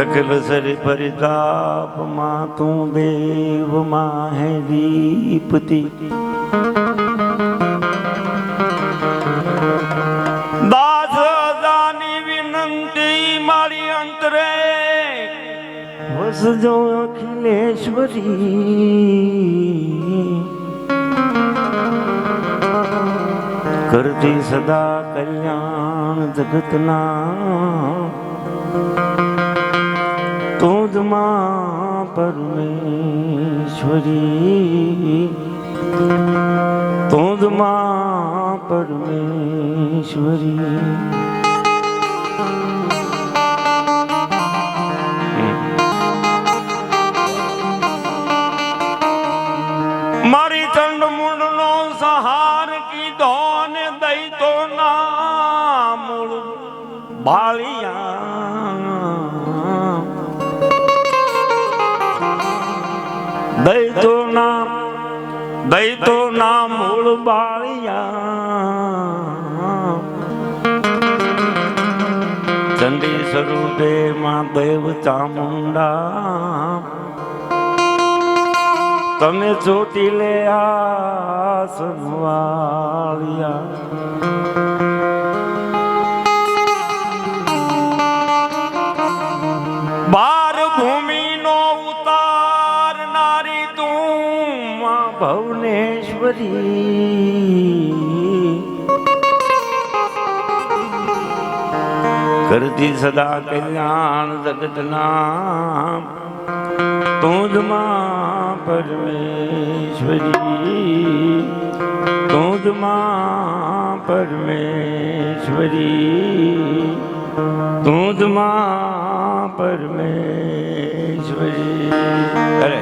લખલ સરી પરિતાપમાં તું દેવમાં હે દીપતી દાસ દાની વિનંતી મારી અંતરે વસજો અખિલેશ્વરી કરતી સદા કલ્યાણ જગતના તુજ માં પરમેશ્વરી તુજ માં પરમેશ્વરી મારી ચંડ મૂળ નો સહાર કીધો ને દઈ તો ના મૂળ બાળિયા દઈ તો ના મૂળ બાળિયા ચંડી સ્વરૂપે માં દેવ ચામુંડા તમે ચોટી લે આસન વાળિયા બાર ભૂમિ નો ઉતાર નારી તું માં ભુવનેશ્વરી કરતી સદા કલ્યાણ જગતના તુજ માં પરમેશ્વરી તુજ માં પરમેશ્વરી તુજ માં પરમેશ્વરી અરે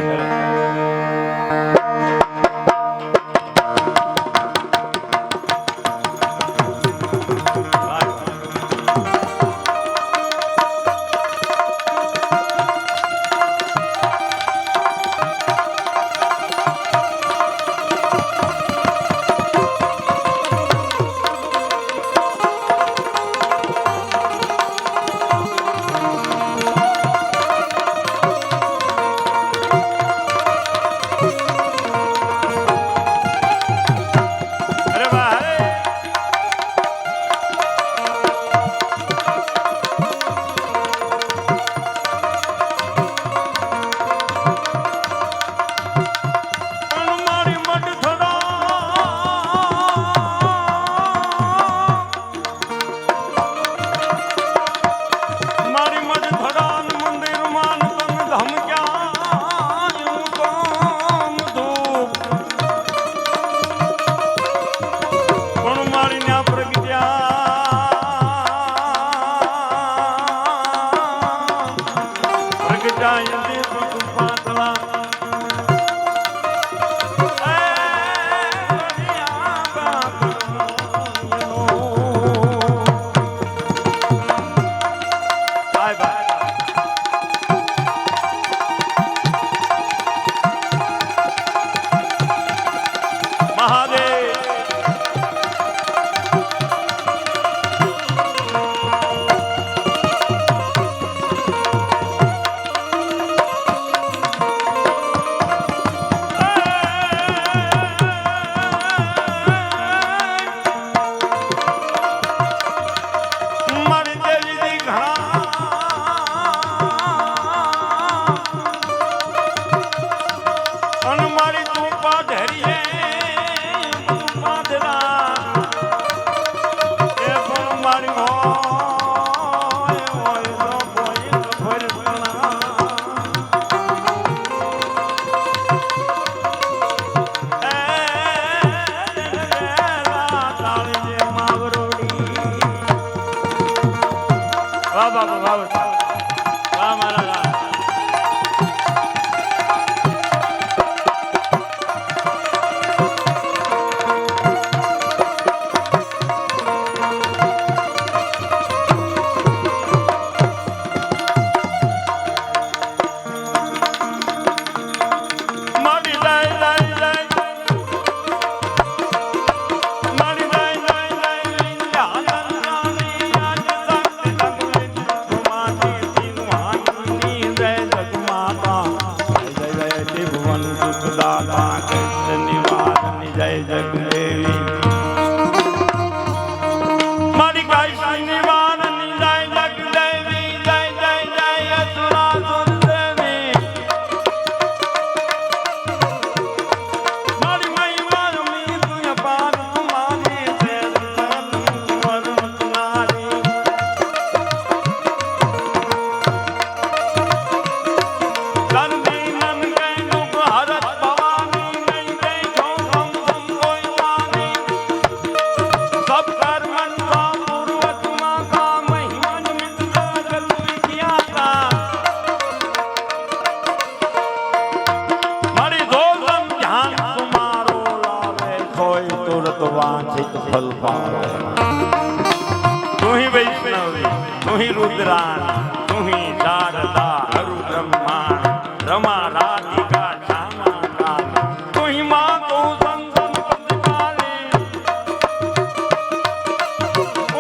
इंद्राणी तू ही शारदा हरु ब्रह्मांड रमा राधिका श्यामा काली तू ही मां तू संतन पतिपाली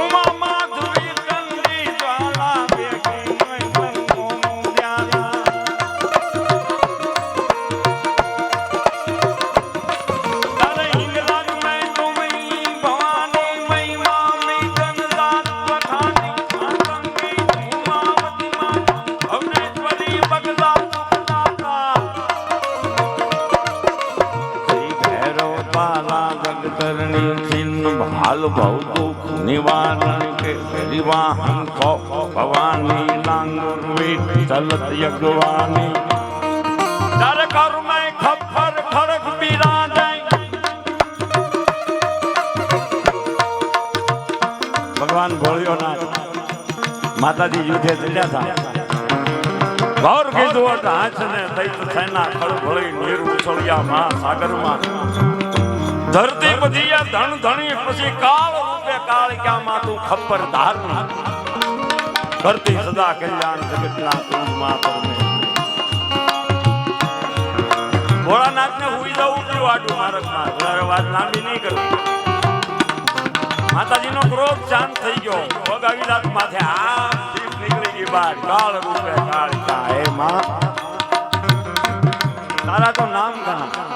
उमा माधुरी चंडी ज्वाला बेगी मैं ओम ध्याना तारे हिंगराज मैं तुम्ही भवानी मैं मामी जनदात वखानी आतंकी उमावती मां भुवनेश्वरी बगला सुखदाता श्री भैरव बाला जगतरणी छिन्न भाल भव दुख निवारण के परिवाहन को भवानी लांगुर वीट चलत यज्ञवानी डर कर मैं खप्पर खड़क बिराजे भगवान भोलियोनाथ माताजी युद्धे चल्या था गौर कीधु हाथ ने दैत सेना खड़भળી નીર ઉછળ્યા મા સાગરમાં ધરતી બધિયા ધણ ધણી પછી કાળ રૂપે કાળિકા માં તું ખપ્પર ધારની કરતી સદા કલ્યાણ જગતના તું માતર મે ભોળાનાથ ને હુઈ જવું પડ્યું આટલું માર્ગમાં વધારે વાત લાંબી નહીં કરવી માતાજીનો ક્રોધ શાંત થઈ ગયો પગ આવી રાત માથે આ જીભ નીકળી ગઈ બહાર કાળ રૂપે કાળિકા હે માં તારા તો નામ ઘણા